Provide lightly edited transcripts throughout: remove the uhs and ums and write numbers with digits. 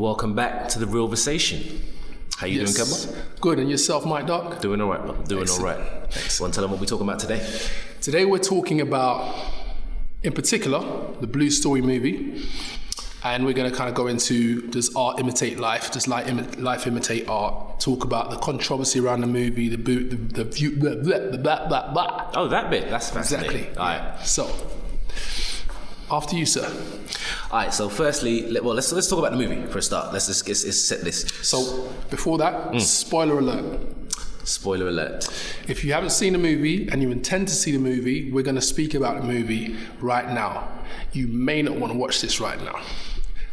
Welcome back to the Realversation. How you doing, Kemba? Good, and yourself, Mike Doc? Doing all right, brother. Doing all right. Excellent. Want to tell them what we're talking about today? Today we're talking about, in particular, the Blue Story movie. And we're going to kind of go into, does art imitate life? Does life imitate art? Talk about the controversy around the movie, the view, blah. Oh, that bit. That's fascinating. Exactly. All right. So, after you, sir. All right. So, firstly, let's talk about the movie for a start. Let's set this. So, before that, spoiler alert. Spoiler alert. If you haven't seen the movie and you intend to see the movie, we're going to speak about the movie right now. You may not want to watch this right now.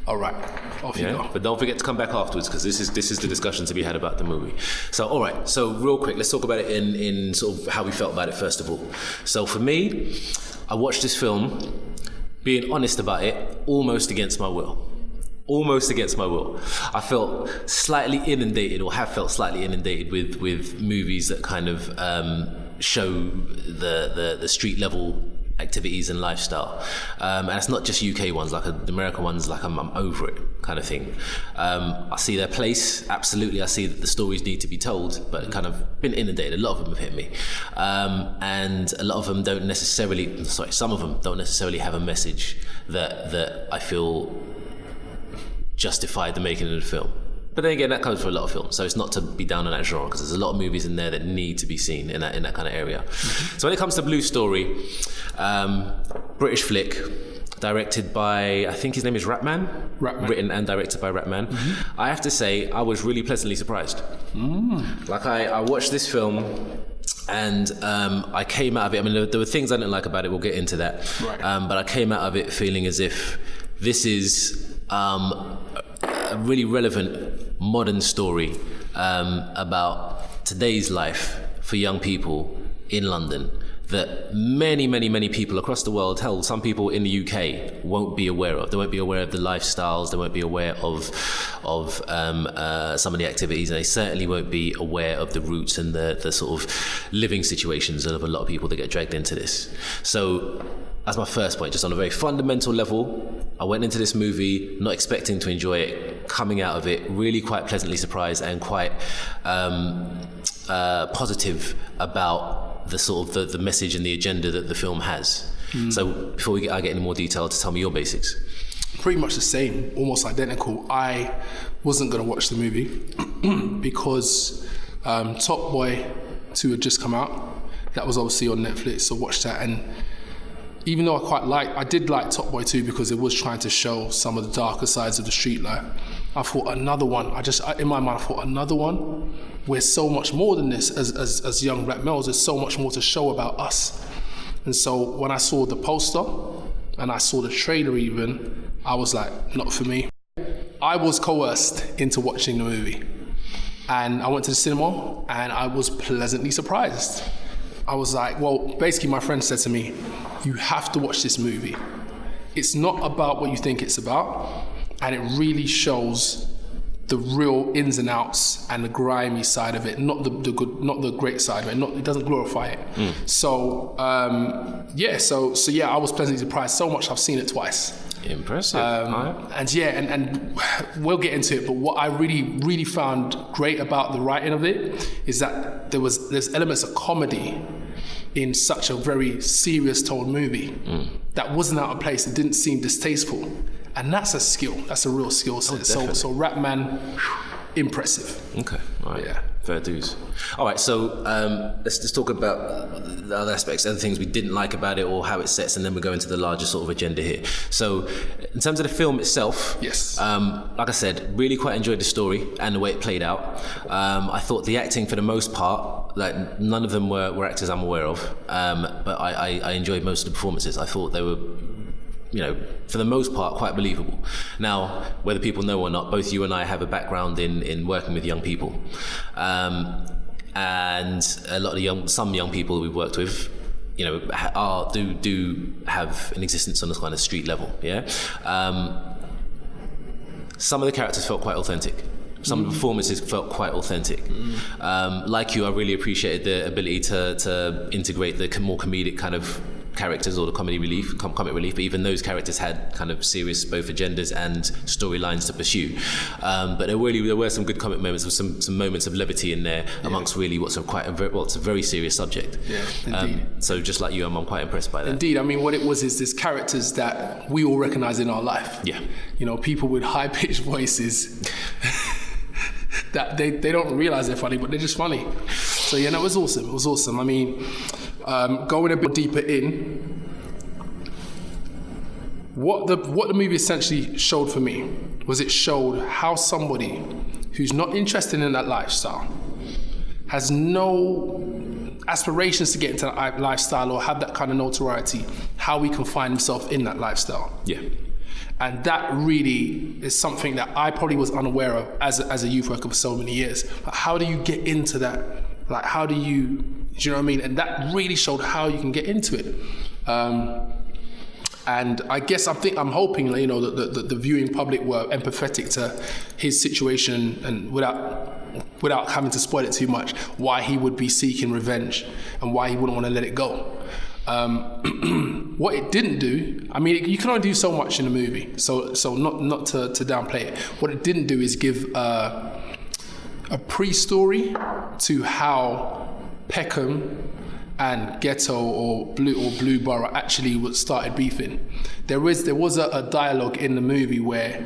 All right, off you go. But don't forget to come back afterwards, because this is the discussion to be had about the movie. So, all right. So, real quick, let's talk about it in sort of how we felt about it first of all. So, for me, I watched this film, being honest about it, almost against my will. Almost against my will. I felt slightly inundated, or have felt slightly inundated with movies that kind of show the street level activities and lifestyle, and it's not just UK ones, like the American ones, like I'm over it kind of thing. I see their place, absolutely. I see that the stories need to be told, but kind of been inundated. A lot of them have hit me, and a lot of them some of them don't necessarily have a message that I feel justified the making of the film. But then again, that comes for a lot of films, so it's not to be down on that genre, because there's a lot of movies in there that need to be seen in that kind of area. Mm-hmm. So when it comes to Blue Story, British flick, directed by, I think his name is Rapman. Written and directed by Rapman. Mm-hmm. I have to say, I was really pleasantly surprised. Like I watched this film, and I came out of it, I mean, there were things I didn't like about it, we'll get into that. Right. But I came out of it feeling as if this is a really relevant modern story about today's life for young people in London that many people across the world, hell, some people in the UK won't be aware of. They won't be aware of the lifestyles, they won't be aware of some of the activities, and they certainly won't be aware of the roots and the sort of living situations of a lot of people that get dragged into this. So that's my first point, just on a very fundamental level. I went into this movie not expecting to enjoy it, coming out of it really quite pleasantly surprised and quite positive about the sort of the message and the agenda that the film has. So before I get into more detail, to tell me your basics. Pretty much the same, almost identical. I wasn't going to watch the movie because Top Boy 2 had just come out. That was obviously on Netflix, so watched that. And even though I did like Top Boy 2 because it was trying to show some of the darker sides of the street life, I thought another one, in my mind I thought another one, we're so much more than this as young black males, there's so much more to show about us. And so when I saw the poster and I saw the trailer even, I was like, not for me. I was coerced into watching the movie. And I went to the cinema and I was pleasantly surprised. I was like, well, basically my friend said to me, you have to watch this movie. It's not about what you think it's about, and it really shows the real ins and outs and the grimy side of it, not the good, not the great side of it. It doesn't glorify it. So I was pleasantly surprised. So much I've seen it twice. Impressive. And we'll get into it, but what I really found great about the writing of it is that there's elements of comedy in such a very serious told movie that wasn't out of place. It didn't seem distasteful, and that's a skill. That's a real skill set. So Rapman, impressive. Okay, all right. Yeah. Fair dues. All right, so let's talk about the other aspects, other things we didn't like about it, or how it sets, and then we'll go into the larger sort of agenda here. So, in terms of the film itself, yes, like I said, really quite enjoyed the story and the way it played out. I thought the acting, for the most part, like none of them were actors I'm aware of, but I enjoyed most of the performances. I thought they were, for the most part, quite believable. Now, whether people know or not, both you and I have a background in working with young people, and a lot of some young people we've worked with, do have an existence on this kind of street level. Yeah, some of the characters felt quite authentic. Some of the performances felt quite authentic. Like you, I really appreciated the ability to integrate the more comedic kind of characters or the comic relief, but even those characters had kind of serious both agendas and storylines to pursue. But there were some good comic moments, some moments of levity in there amongst really what's a very serious subject. Yeah, indeed. So just like you, I'm quite impressed by that. Indeed, I mean, what it was is there's characters that we all recognize in our life. Yeah. You know, people with high-pitched voices that they don't realize they're funny, but they're just funny. So yeah, no, it was awesome. It was awesome. I mean, going a bit deeper in, what the movie essentially showed for me was it showed how somebody who's not interested in that lifestyle, has no aspirations to get into that lifestyle or have that kind of notoriety, how he can find himself in that lifestyle. Yeah. And that really is something that I probably was unaware of as a youth worker for so many years. But how do you get into that? Like, how do you know what I mean? And that really showed how you can get into it. And I guess I'm hoping, you know, that the viewing public were empathetic to his situation, and without having to spoil it too much, why he would be seeking revenge and why he wouldn't want to let it go. What it didn't do, I mean, you can only do so much in a movie, so not to downplay it. What it didn't do is give a pre-story to how Peckham and Ghetto or Blue Borough actually started beefing. There was a dialogue in the movie where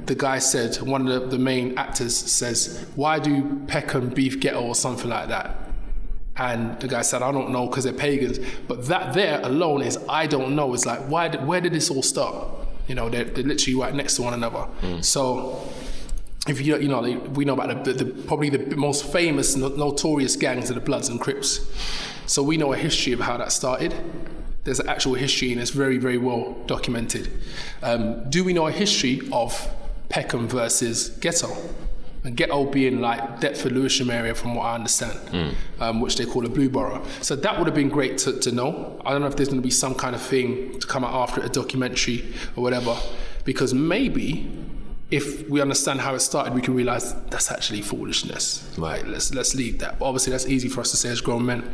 the guy said, one of the main actors says, "Why do Peckham beef Ghetto?" or something like that. And the guy said, "I don't know, because they're pagans." But that there alone is, I don't know. It's like, where did this all start? You know, they're literally right next to one another. So if we know about probably the most famous, notorious gangs are the Bloods and Crips. So we know a history of how that started. There's an actual history, and it's very, very well documented. Do we know a history of Peckham versus Ghetto? And Ghetto being like Deptford, Lewisham area, from what I understand, which they call a Blue Borough. So that would have been great to know. I don't know if there's going to be some kind of thing to come out after it, a documentary or whatever, because maybe if we understand how it started, we can realize that's actually foolishness. Right? Let's leave that. But obviously, that's easy for us to say as grown men.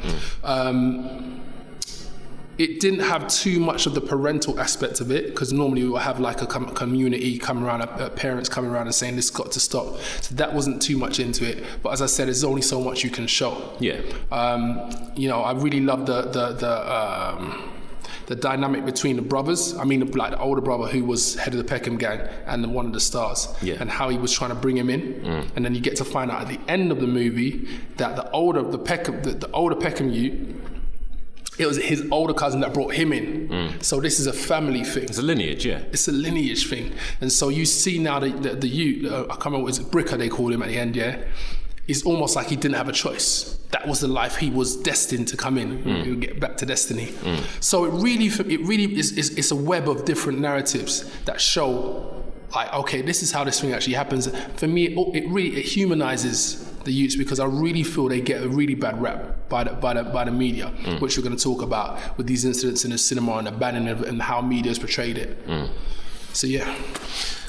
It didn't have too much of the parental aspect of it, because normally we will have like a community coming around, parents coming around and saying this got to stop. So that wasn't too much into it. But as I said, there's only so much you can show. Yeah. You know, I really love the dynamic between the brothers. I mean, like the older brother who was head of the Peckham gang and one of the stars, and how he was trying to bring him in. And then you get to find out at the end of the movie that the older Peckham youth, it was his older cousin that brought him in. So this is a family thing. It's a lineage, yeah. It's a lineage thing. And so you see now the youth, I can't remember, was it Bricker they called him at the end, yeah? It's almost like he didn't have a choice. That was the life he was destined to come in. He would get back to destiny. So it really is a web of different narratives that show, like, okay, this is how this thing actually happens. For me, it humanizes the youths, because I really feel they get a really bad rap by the media, which we're going to talk about with these incidents in the cinema and the banning of it and how media's portrayed it. So yeah.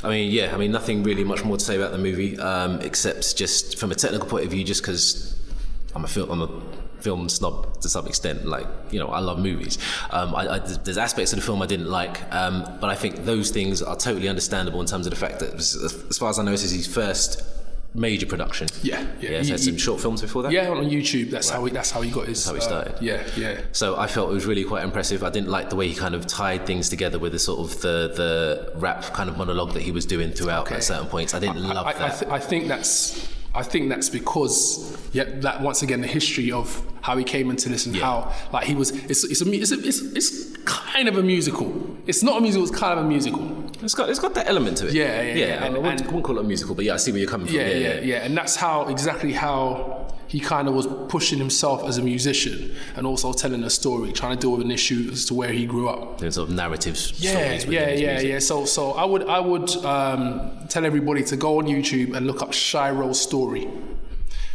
I mean, nothing really much more to say about the movie, except just from a technical point of view, just because I'm a film snob to some extent. Like, you know, I love movies. There's aspects of the film I didn't like, but I think those things are totally understandable in terms of the fact that, as far as I know, this is his first major production. Yeah. He's had some short films before that. Yeah, on YouTube. That's how he got his. That's how he started. Yeah. So I felt it was really quite impressive. I didn't like the way he kind of tied things together with the sort of the rap kind of monologue that he was doing throughout at certain points. I didn't love that. I think that's because that once again the history of how he came into this and how like he was. It's kind of a musical. It's not a musical. It's kind of a musical. It's got that element to it. Yeah. I wouldn't call it a musical, but I see where you're coming from. Yeah. And that's exactly how he kind of was pushing himself as a musician and also telling a story, trying to deal with an issue as to where he grew up. Doing sort of narratives. Yeah. So I would tell everybody to go on YouTube and look up Shiro's story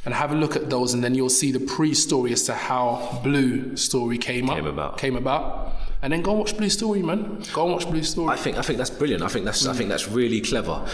and have a look at those, and then you'll see the pre-story as to how Blue Story came about. And then go and watch Blue Story, man. Go and watch Blue Story. I think that's brilliant. I think that's really clever.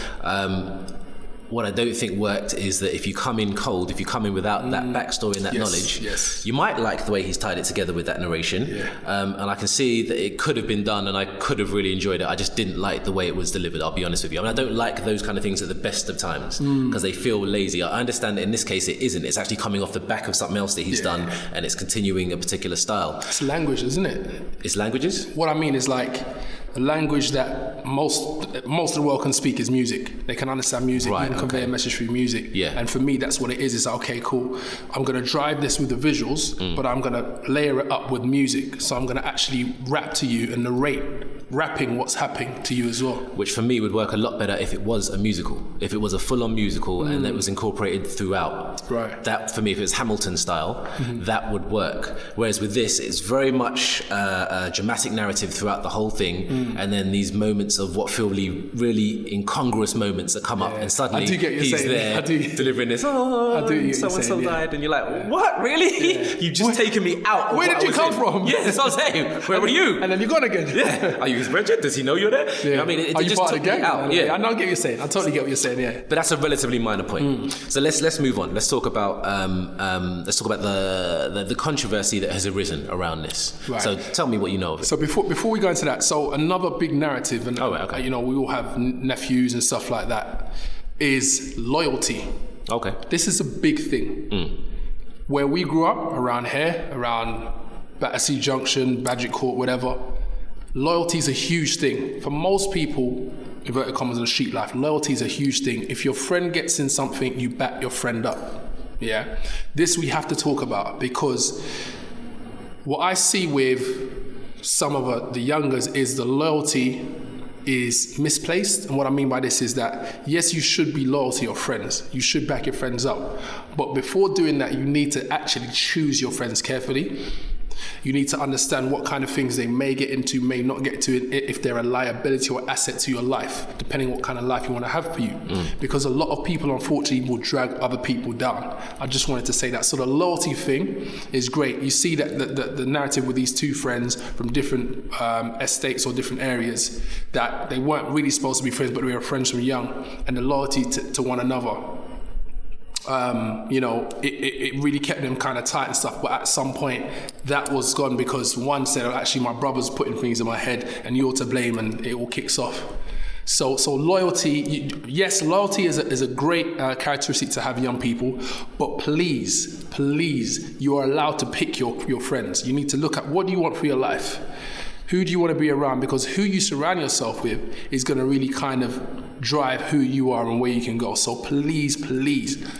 what I don't think worked is that if you come in cold, if you come in without that backstory and that knowledge, you might like the way he's tied it together with that narration. And I can see that it could have been done and I could have really enjoyed it. I just didn't like the way it was delivered, I'll be honest with you. I mean, I don't like those kind of things at the best of times because they feel lazy. I understand that in this case it isn't. It's actually coming off the back of something else that he's done and it's continuing a particular style. It's language, isn't it? It's languages? What I mean is like the language that most of the world can speak is music. They can understand music, you can convey a message through music. And for me, that's what it is. It's like, okay, cool. I'm going to drive this with the visuals, but I'm going to layer it up with music. So I'm going to actually rap to you and narrate, rapping what's happening to you as well. Which for me would work a lot better if it was a musical. If it was a full-on musical and it was incorporated throughout. Right. That, for me, if it was Hamilton style, that would work. Whereas with this, it's very much a dramatic narrative throughout the whole thing. And then these moments of what feel really incongruous moments that come up, and suddenly he's there delivering this, so-and-so died, and you're like, what, really? You've just taken me out. Where did you come from? Yeah, that's what I'm saying. Where were you? And then you're gone again. Yeah. Are you his brethren? Does he know you're there? Yeah. You know what I mean? It just took me out. Yeah, I know, I get what you're saying. I totally get what you're saying, yeah. But that's a relatively minor point. So let's move on. Let's talk about the controversy that has arisen around this. Right. So tell me what you know of it. So before we go into that, so another big narrative, and you know, we all have nephews and stuff like that, is loyalty. Okay. This is a big thing. Where we grew up, around here, around Battersea Junction, Badgett Court, whatever, loyalty is a huge thing. For most people, inverted commas in the street life, loyalty is a huge thing. If your friend gets in something, you back your friend up. Yeah? This we have to talk about, because what I see with some of the youngers is the loyalty is misplaced. And what I mean by this is that, yes, you should be loyal to your friends. You should back your friends up. But before doing that, you need to actually choose your friends carefully. You need to understand what kind of things they may get into, may not get into, if they're a liability or asset to your life, depending on what kind of life you want to have for you. Because a lot of people, unfortunately, will drag other people down. I just wanted to say that. So the loyalty thing is great. You see that the narrative with these two friends from different estates or different areas, that they weren't really supposed to be friends, but they were friends from young, and the loyalty to one another. You know, it really kept them kind of tight and stuff, but at some point that was gone because one said, oh, actually my brother's putting things in my head and you're to blame, and it all kicks off. So loyalty, yes, loyalty is a great characteristic to have young people, but please, you are allowed to pick your friends. You need to look at, what do you want for your life? Who do you want to be around? Because who you surround yourself with is going to really kind of drive who you are and where you can go. So please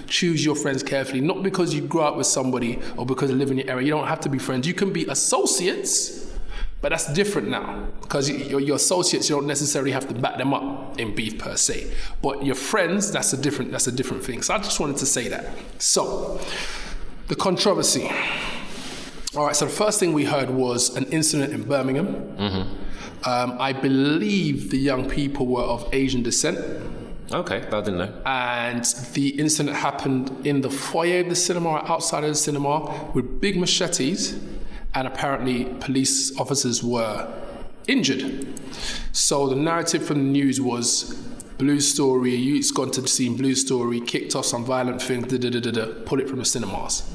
choose your friends carefully. Not because you grew up with somebody or because you live in your area. You don't have to be friends. You can be associates, but that's different now. Because your associates, you don't necessarily have to back them up in beef per se. But your friends, that's a different thing. So I just wanted to say that. So the controversy. All right, so the first thing we heard was an incident in Birmingham. I believe the young people were of Asian descent. Okay, I didn't know. And the incident happened in the foyer of the cinema or outside of the cinema with big machetes, and apparently police officers were injured. So the narrative from the news was, Blue Story, youth's gone to the scene, Blue Story, kicked off some violent thing, pull it from the cinemas.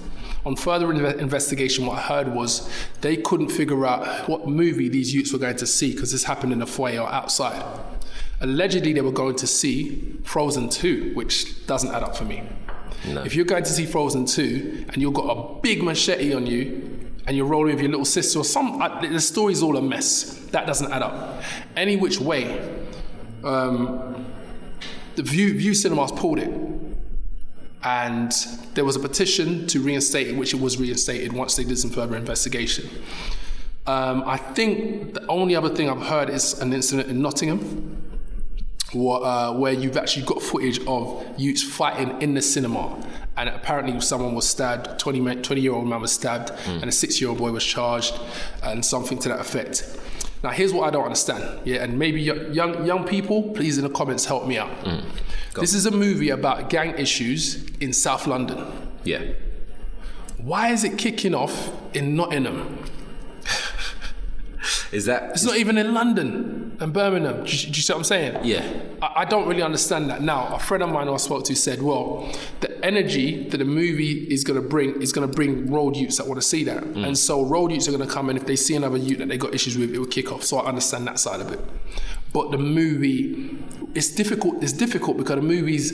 On further investigation, what I heard was they couldn't figure out what movie these youths were going to see because this happened in the foyer or outside. Allegedly, they were going to see Frozen 2, which doesn't add up for me. No. If you're going to see Frozen 2 and you've got a big machete on you and you're rolling with your little sister or the story's all a mess. That doesn't add up. Any which way, the View Cinemas pulled it. And there was a petition to reinstate it, which it was reinstated once they did some further investigation. I think the only other thing I've heard is an incident in Nottingham where you've actually got footage of youths fighting in the cinema. And apparently someone was stabbed, 20-year-old man was stabbed, and a 6-year-old boy was charged, and something to that effect. Now, here's what I don't understand, yeah, and maybe young people, please in the comments help me out. This is a movie about gang issues in South London. Yeah. Why is it kicking off in Nottingham? It's not even in London. and Birmingham. Do you see what I'm saying? Yeah. I don't really understand that. Now, a friend of mine who I spoke to said, well, the energy that the movie is going to bring road youths that want to see that. And so road youths are going to come, and if they see another youth that they got issues with, it will kick off. So I understand that side of it. But the movie, it's difficult because the movie's,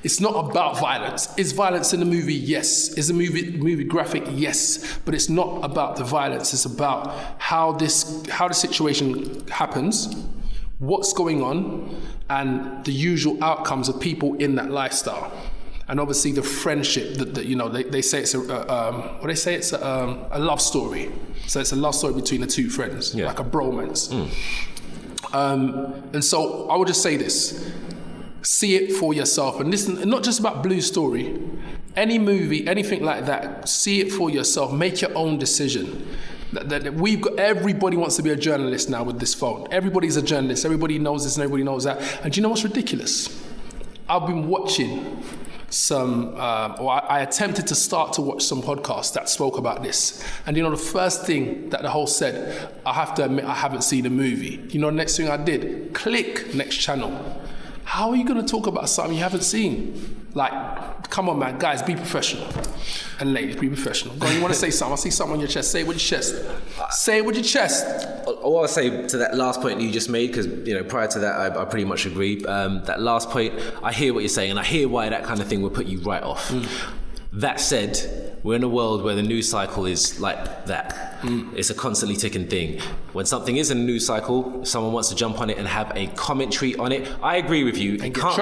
it's not about violence. Is violence in the movie? Yes. Is the movie graphic? Yes. But it's not about the violence. It's about how the situation happens, what's going on, and the usual outcomes of people in that lifestyle. And obviously the friendship that they say it's a love story. So it's a love story between the two friends, like a bromance. And so I would just say this. See it for yourself, and listen. Not just about Blue Story, any movie, anything like that. See it for yourself. Make your own decision. Everybody wants to be a journalist now with this phone. Everybody's a journalist. Everybody knows this and everybody knows that. And do you know what's ridiculous? I've been watching I attempted to start to watch some podcasts that spoke about this. And the first thing that the host said, I have to admit I haven't seen the movie. The next thing I did, click next channel. How are you going to talk about something you haven't seen? Like, come on, man, guys, be professional. And ladies, be professional. Go on, you want to say something? I see something on your chest. Say it with your chest. Say it with your chest. All I'll say to that last point you just made, because prior to that, I pretty much agree. That last point, I hear what you're saying, and I hear why that kind of thing would put you right off. That said, we're in a world where the news cycle is like that. It's a constantly ticking thing. When something is in a news cycle, someone wants to jump on it and have a commentary on it. I agree with you. They want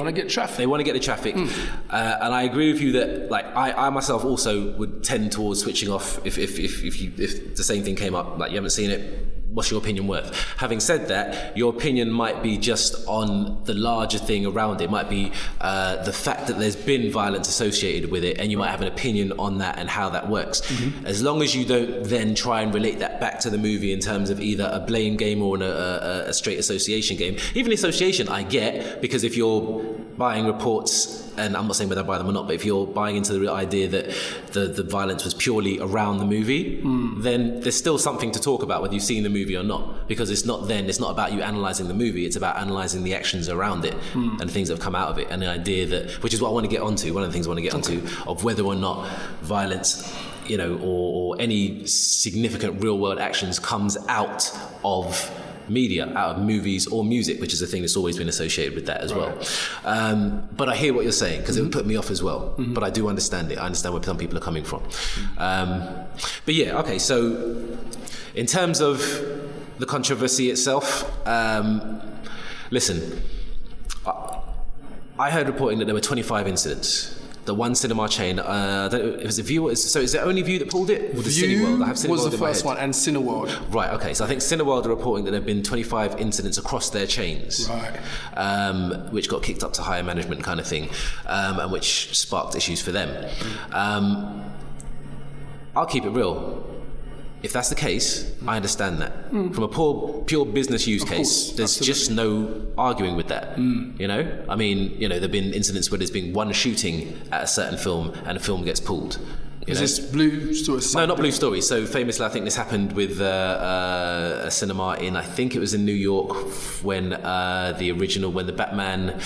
to get traffic. They want to get the traffic. And I agree with you that, like, I myself also would tend towards switching off if the same thing came up. Like, you haven't seen it. What's your opinion worth? Having said that, your opinion might be just on the larger thing around it. It might be the fact that there's been violence associated with it, and you might have an opinion on that and how that works. As long as you don't then try and relate that back to the movie in terms of either a blame game or a straight association game. Even association I get, because if you're buying reports, and I'm not saying whether I buy them or not, but if you're buying into the idea that the violence was purely around the movie, then there's still something to talk about whether you've seen the movie or not, because it's not about you analysing the movie, it's about analysing the actions around it and the things that have come out of it, and the idea that, which is what I want to get onto, one of the things I want to get onto, of whether or not violence, or any significant real world actions comes out of media, out of movies or music, which is a thing that's always been associated with that as well. But I hear what you're saying, because it would put me off as well. But I do understand it. I understand where some people are coming from. But yeah, okay, so in terms of the controversy itself, listen, I heard reporting that there were 25 incidents. The one cinema chain, I don't know, it was a View. So is it only View that pulled it? Or the Cineworld? I have Cineworld was the first one, and Cineworld. Right, okay. So I think Cineworld are reporting that there have been 25 incidents across their chains. Right. Which got kicked up to higher management kind of thing, and which sparked issues for them. I'll keep it real. If that's the case, I understand that. From a pure business use case, there's just no arguing with that. I mean, there've been incidents where there's been one shooting at a certain film and a film gets pulled. Is this Blue Story? No, not Blue Story. So famously, I think this happened with a cinema in, I think it was in New York, when the Batman,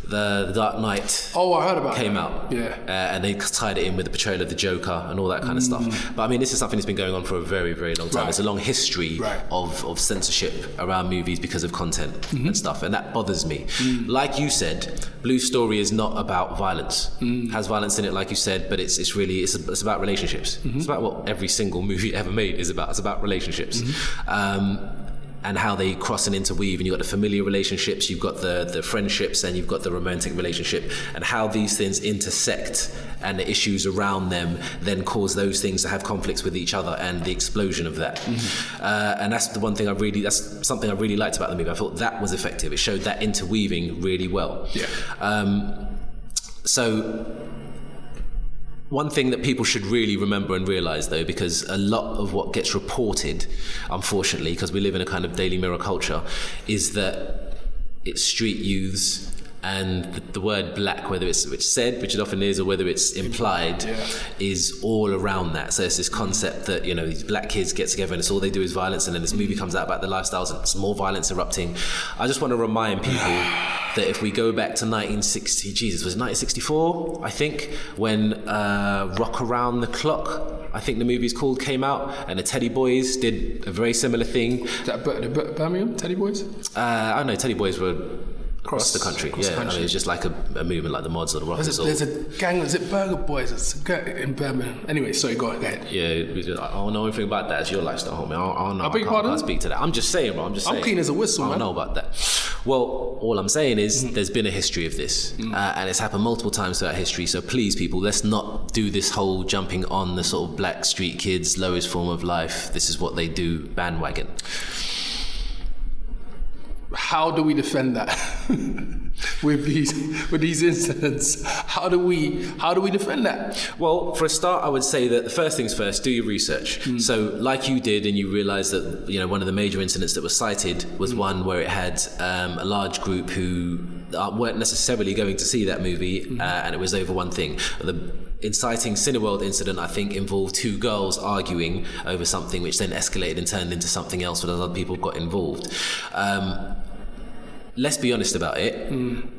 the Dark Knight I heard about came that. out. Yeah. And they tied it in with the portrayal of the Joker and all that kind of stuff. But I mean, this is something that's been going on for a very, very long time. There's a long history of censorship around movies because of content and stuff, and that bothers me. Like you said, Blue Story is not about violence. Has violence in it, like you said, but it's about relationships. It's about what every single movie ever made is about. It's about relationships. And how they cross and interweave, and you've got the familiar relationships, you've got the friendships, and you've got the romantic relationship, and how these things intersect and the issues around them then cause those things to have conflicts with each other, and the explosion of that. And that's the one thing that's something I really liked about the movie. I thought that was effective. It showed that interweaving really well. So one thing that people should really remember and realise, though, because a lot of what gets reported, unfortunately, because we live in a kind of Daily Mirror culture, is that it's street youths and the word black, whether it's said, which it often is, or whether it's implied, is all around that. So it's this concept that, you know, these black kids get together and it's all they do is violence, and then this movie comes out about the lifestyles and it's more violence erupting. I just want to remind people that if we go back to 1960, Jesus, was it 1964, I think, when Rock Around the Clock, I think the movie's called, came out, and the Teddy Boys did a very similar thing. The Birmingham Teddy Boys? I don't know, Teddy Boys were across the country. Across the country. I mean, it's just like a movement like the Mods or the Rockers. There's a gang, is it Burger Boys? It's a gang in Birmingham. Anyway, sorry, go ahead. Yeah, I don't know anything about that. It's your lifestyle, homie. I can't speak to that. I'm just saying, bro. I'm clean as a whistle, man. I don't know about that. Well, all I'm saying is there's been a history of this, and it's happened multiple times throughout history. So please, people, let's not do this whole jumping on the sort of black street kids, lowest form of life, this is what they do bandwagon. How do we defend that with these incidents? How do we defend that? Well, for a start, I would say that the first things first, do your research. So, like you did, and you realised that, you know, one of the major incidents that was cited was one where it had a large group who weren't necessarily going to see that movie, and it was over one thing. The inciting Cineworld incident, I think, involved two girls arguing over something, which then escalated and turned into something else when other people got involved. Let's be honest about it.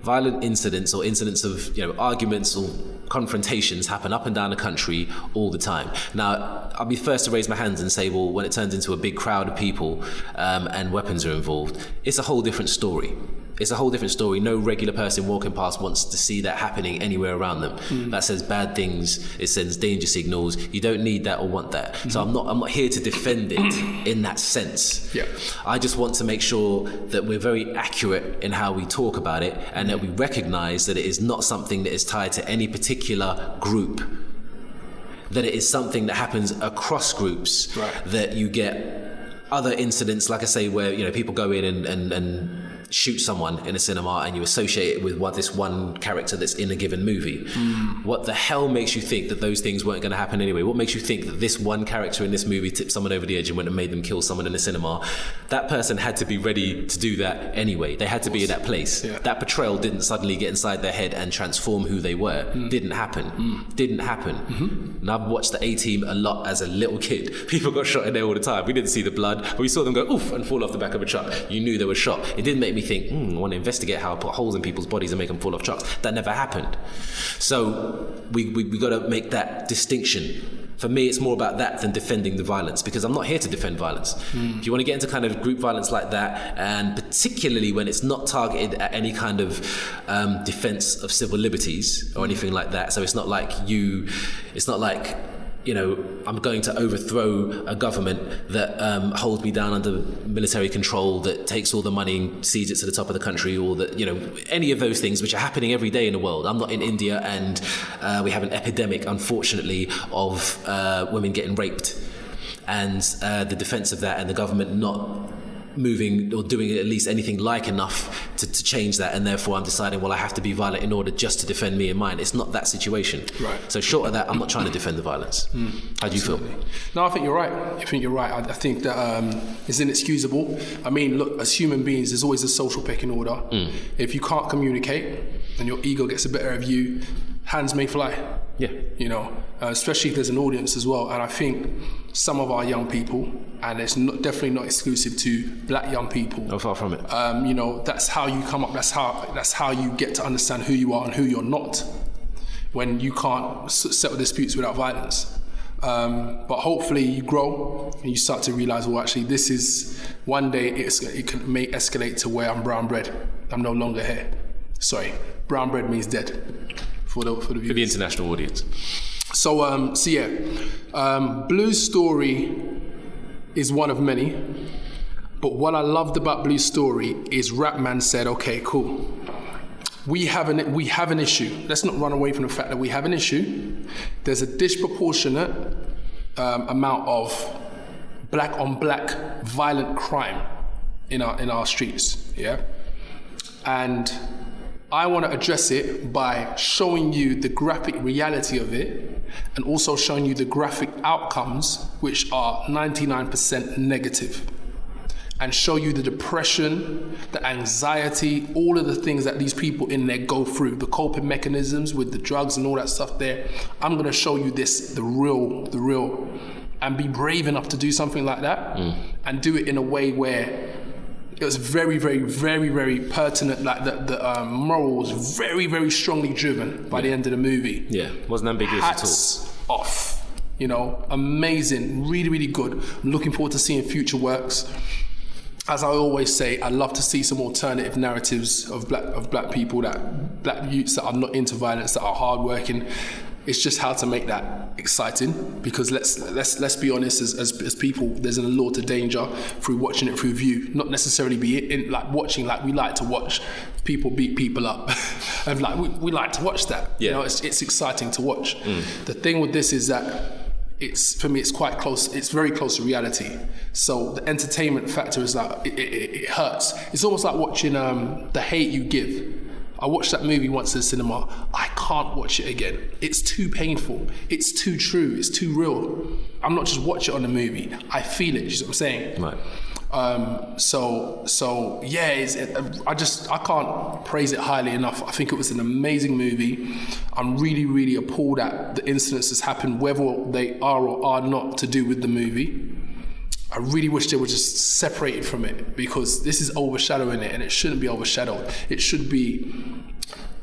Violent incidents or incidents of, you know, arguments or confrontations happen up and down the country all the time. Now, I'll be first to raise my hands and say, well, when it turns into a big crowd of people and weapons are involved, it's a whole different story. It's a whole different story. No regular person walking past wants to see that happening anywhere around them. That says bad things. It sends danger signals. You don't need that or want that. So I'm not here to defend it in that sense. Yeah. I just want to make sure that we're very accurate in how we talk about it, and that we recognize that it is not something that is tied to any particular group. That it is something that happens across groups. Right. That you get other incidents, like I say, where, you know, people go in and shoot someone in a cinema, and you associate it with this one character that's in a given movie. What the hell makes you think that those things weren't going to happen anyway? What makes you think that this one character in this movie tipped someone over the edge and went and made them kill someone in the cinema? That person had to be ready to do that anyway. They had to be in that place. Yeah. That portrayal didn't suddenly get inside their head and transform who they were. Didn't happen. Didn't happen. And I've watched the A-Team a lot as a little kid. People got shot in there all the time. We didn't see the blood, but we saw them go oof and fall off the back of a truck. You knew they were shot. It didn't make me think, I want to investigate how I put holes in people's bodies and make them fall off trucks. That never happened. So we got to make that distinction. For me, it's more about that than defending the violence, because I'm not here to defend violence. If you want to get into kind of group violence like that, and particularly when it's not targeted at any kind of defense of civil liberties or anything like that, so it's not like you know, I'm going to overthrow a government that holds me down under military control, that takes all the money and sees it to the top of the country, or that, you know, any of those things which are happening every day in the world. I'm not in India, and we have an epidemic, unfortunately, of women getting raped, and the defense of that, and the government not moving or doing at least anything like enough to change that, and therefore I'm deciding, well, I have to be violent in order just to defend me and mine. It's not that situation. Right. So short of that, I'm not trying to defend the violence. How do you feel? No, I think you're right. I think that it's inexcusable. I mean, look, as human beings, there's always a social pecking order. If you can't communicate and your ego gets the better of you, hands may fly. Yeah. You know, especially if there's an audience as well. And I think some of our young people, and it's definitely not exclusive to black young people. No, far from it. You know, that's how you come up. That's how you get to understand who you are and who you're not, when you can't settle disputes without violence. But hopefully you grow and you start to realize, well, actually, this is one day it may escalate to where I'm brown bread. I'm no longer here. Sorry, brown bread means dead for the viewers. For the international audience. So Blue's story is one of many, but what I loved about Blue's story is Rapman said, okay, cool, we have an issue. Let's not run away from the fact that we have an issue. There's a disproportionate amount of black on black violent crime in our streets, yeah? And I want to address it by showing you the graphic reality of it, and also showing you the graphic outcomes, which are 99% negative. and show you the depression, the anxiety, all of the things that these people in there go through, the coping mechanisms with the drugs and all that stuff there. I'm gonna show you this, the real, and be brave enough to do something like that, and do it in a way where it was very, very, very, very pertinent. Like the moral was very, very strongly driven by the end of the movie. Yeah, wasn't ambiguous at all. Hats off, you know, amazing, really, really good. I'm looking forward to seeing future works. As I always say, I love to see some alternative narratives of black people, black youths that are not into violence, that are hardworking. It's just how to make that exciting, because let's be honest, as people, there's a law to danger through watching it through view, not necessarily watching like we like to watch people beat people up, and like we like to watch that. Yeah. You know, it's exciting to watch. The thing with this is that for me it's quite close. It's very close to reality. So the entertainment factor is like it hurts. It's almost like watching The Hate U Give. I watched that movie once in the cinema. I can't watch it again. It's too painful. It's too true. It's too real. I'm not just watching it on the movie. I feel it. You see what I'm saying? Right. So yeah, I can't praise it highly enough. I think it was an amazing movie. I'm really, really appalled at the incidents that's happened, whether they are or are not to do with the movie. I really wish they were just separated from it, because this is overshadowing it, and it shouldn't be overshadowed. It should be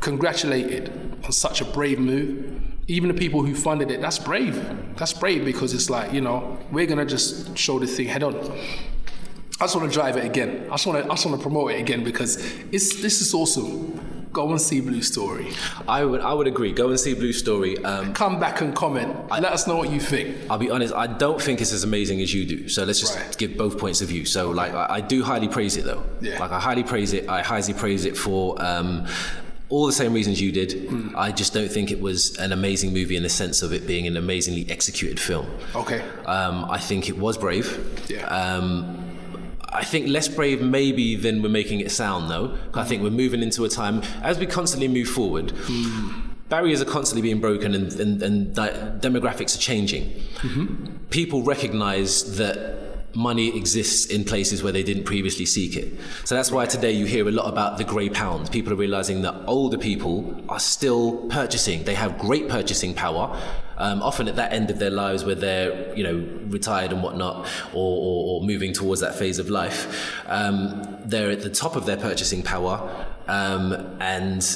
congratulated on such a brave move. Even the people who funded it, that's brave. That's brave, because it's like, you know, we're gonna just show this thing head on. I just want to drive it again. I just want to promote it again, because this is awesome. Go and see Blue Story. I would agree. Go and see Blue Story. Come back and comment. Let us know what you think. I'll be honest, I don't think it's as amazing as you do. So let's just give both points of view. So like, I do highly praise it though. Yeah. Like I highly praise it. I highly praise it for all the same reasons you did. I just don't think it was an amazing movie in the sense of it being an amazingly executed film. Okay. I think it was brave. Yeah. I think less brave maybe than we're making it sound though. I think we're moving into a time, as we constantly move forward, barriers are constantly being broken and demographics are changing. People recognize that money exists in places where they didn't previously seek it. So that's why today you hear a lot about the grey pound. People are realizing that older people are still purchasing. They have great purchasing power, often at that end of their lives where they're, you know, retired and whatnot, or moving towards that phase of life. They're at the top of their purchasing power, and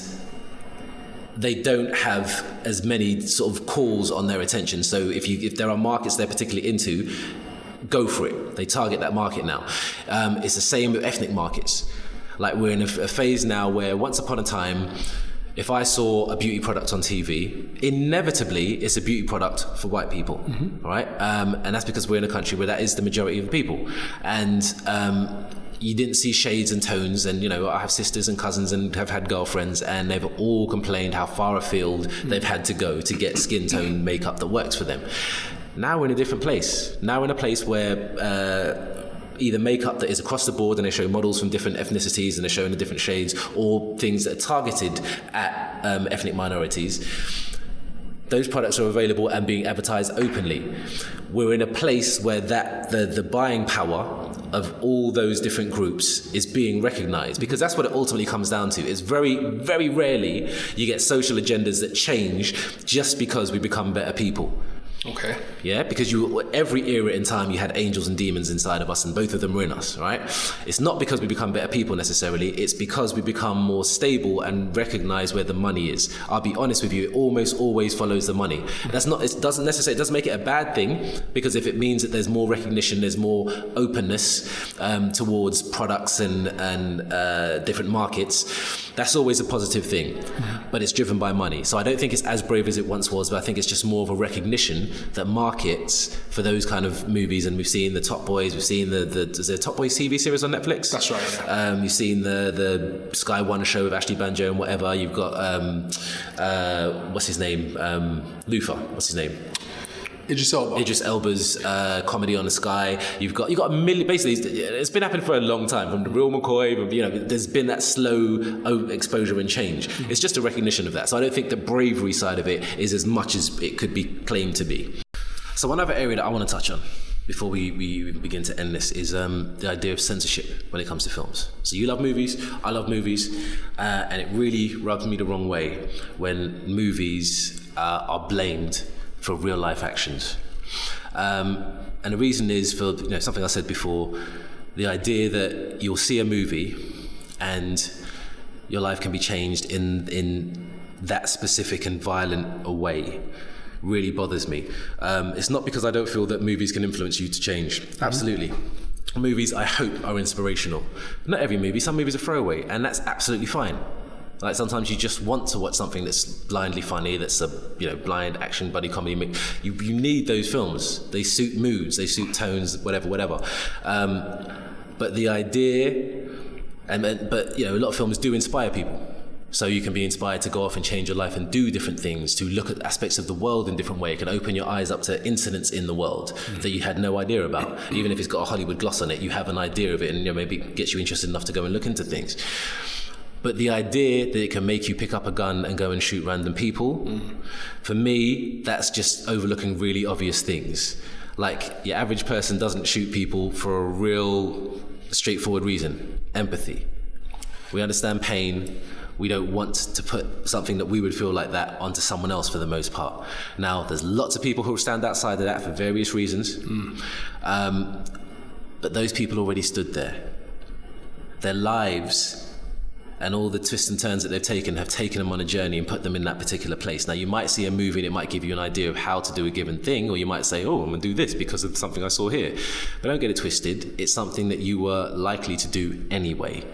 they don't have as many sort of calls on their attention. So if there are markets they're particularly into, go for it. They target that market now. It's the same with ethnic markets. Like we're in a phase now where once upon a time, if I saw a beauty product on TV, inevitably it's a beauty product for white people, right? And that's because we're in a country where that is the majority of the people. And you didn't see shades and tones. And, you know, I have sisters and cousins and have had girlfriends, and they've all complained how far afield they've had to go to get skin tone makeup that works for them. Now we're in a different place. Now we're in a place where either makeup that is across the board and they show models from different ethnicities and they're showing the different shades, or things that are targeted at ethnic minorities. Those products are available and being advertised openly. We're in a place where the buying power of all those different groups is being recognized, because that's what it ultimately comes down to. It's very, very rarely you get social agendas that change just because we become better people. Okay. Yeah, because every era in time you had angels and demons inside of us, and both of them were in us, right? It's not because we become better people necessarily, it's because we become more stable and recognize where the money is. I'll be honest with you, it almost always follows the money. It doesn't make it a bad thing, because if it means that there's more recognition, there's more openness towards products and different markets, that's always a positive thing. But it's driven by money. So I don't think it's as brave as it once was, but I think it's just more of a recognition that markets for those kind of movies, and we've seen the Top Boys, we've seen the Top Boys TV series on Netflix. That's right. Yeah. You've seen the Sky One show with Ashley Banjo and whatever. You've got what's his name? Luther. What's his name? Idris Elba's comedy on the Sky. You've got a million. Basically, it's been happening for a long time. From the Real McCoy, there's been that slow exposure and change. It's just a recognition of that. So I don't think the bravery side of it is as much as it could be claimed to be. So one other area that I want to touch on before we begin to end this, is the idea of censorship when it comes to films. So you love movies, I love movies, and it really rubs me the wrong way when movies are blamed for real life actions. And the reason is for something I said before, the idea that you'll see a movie and your life can be changed in that specific and violent a way really bothers me. It's not because I don't feel that movies can influence you to change. Absolutely. Movies, I hope, are inspirational. Not every movie, some movies are throwaway, and that's absolutely fine. Like sometimes you just want to watch something that's blindly funny, that's a blind action buddy comedy. You need those films. They suit moods, they suit tones, whatever. But the idea, but a lot of films do inspire people. So you can be inspired to go off and change your life and do different things, to look at aspects of the world in different way. It can open your eyes up to incidents in the world that you had no idea about. Even if it's got a Hollywood gloss on it, you have an idea of it, and maybe it gets you interested enough to go and look into things. But the idea that it can make you pick up a gun and go and shoot random people, for me, that's just overlooking really obvious things. Like, your average person doesn't shoot people for a real straightforward reason: empathy. We understand pain. We don't want to put something that we would feel like that onto someone else for the most part. Now, there's lots of people who stand outside of that for various reasons. But those people already stood there. Their lives and all the twists and turns that they've taken have taken them on a journey and put them in that particular place. Now, you might see a movie and it might give you an idea of how to do a given thing, or you might say, oh, I'm going to do this because of something I saw here. But don't get it twisted. It's something that you were likely to do anyway.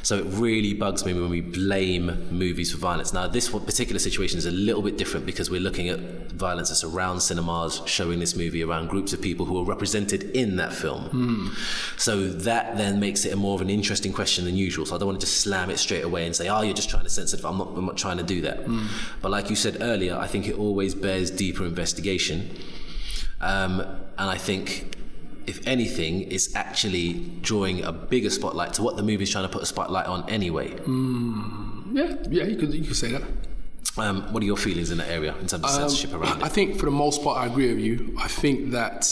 So it really bugs me when we blame movies for violence. Now, this particular situation is a little bit different because we're looking at violence that's around cinemas, showing this movie around groups of people who are represented in that film. So that then makes it more of an interesting question than usual. So I don't want to just slam it straight away and say, oh, you're just trying to censor it. I'm not trying to do that. But like you said earlier, I think it always bears deeper investigation. And I think, if anything, it's actually drawing a bigger spotlight to what the movie's trying to put a spotlight on anyway. Yeah, you could say that. What are your feelings in that area in terms of censorship around it? I think for the most part I agree with you. I think that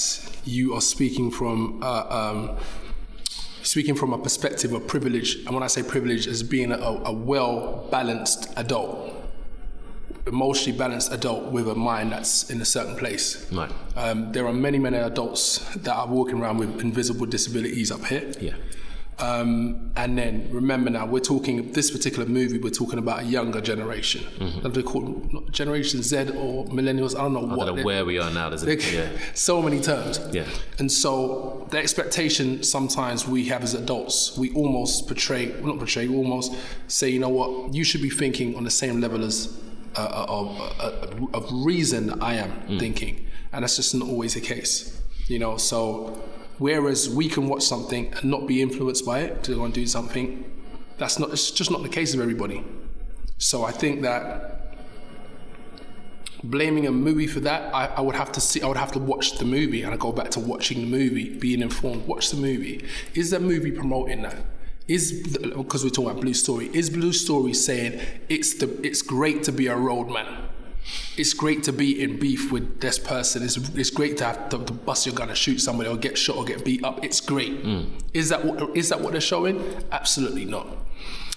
you are speaking from a perspective of privilege, and when I say privilege, as being a well-balanced adult, emotionally balanced adult with a mind that's in a certain place. Right. There are many adults that are walking around with invisible disabilities up here. Yeah. And then remember now, we're talking, this particular movie, we're talking about a younger generation. They call it Generation Z or millennials, I don't know where we are now. There's so many terms. Yeah. And so the expectation sometimes we have as adults, we almost almost say, you know what, you should be thinking on the same level as of reason that I am thinking, and that's just not always the case, so whereas we can watch something and not be influenced by it to go and do something, it's just not the case of everybody. So I think that blaming a movie for that, I would have to watch the movie, and I go back to watching the movie, being informed, watch the movie. Is that movie promoting that? Because we're talking about Blue Story, is Blue Story saying it's great to be a roadman? It's great to be in beef with this person. It's great to have to bust your gun and shoot somebody or get shot or get beat up. It's great. Is that what they're showing? Absolutely not.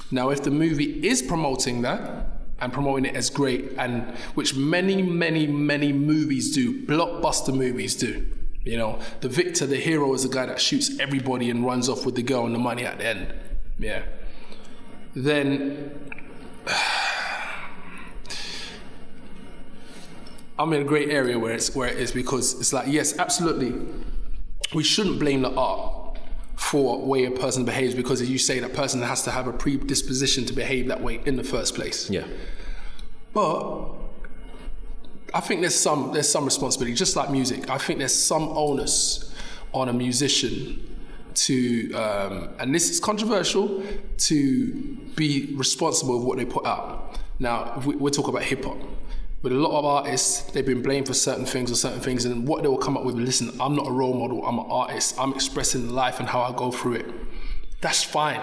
Now, if the movie is promoting that and promoting it as great, and which many movies do, blockbuster movies do. The victor, the hero, is the guy that shoots everybody and runs off with the girl and the money at the end. Yeah. Then I'm in a great area where it is, because it's like, yes, absolutely, we shouldn't blame the art for the way a person behaves, because as you say, that person has to have a predisposition to behave that way in the first place. Yeah. But I think there's some responsibility, just like music. I think there's some onus on a musician to, and this is controversial, to be responsible of what they put out. Now, we're talking about hip hop. With a lot of artists, they've been blamed for certain things, and what they will come up with, listen, I'm not a role model, I'm an artist, I'm expressing life and how I go through it. That's fine.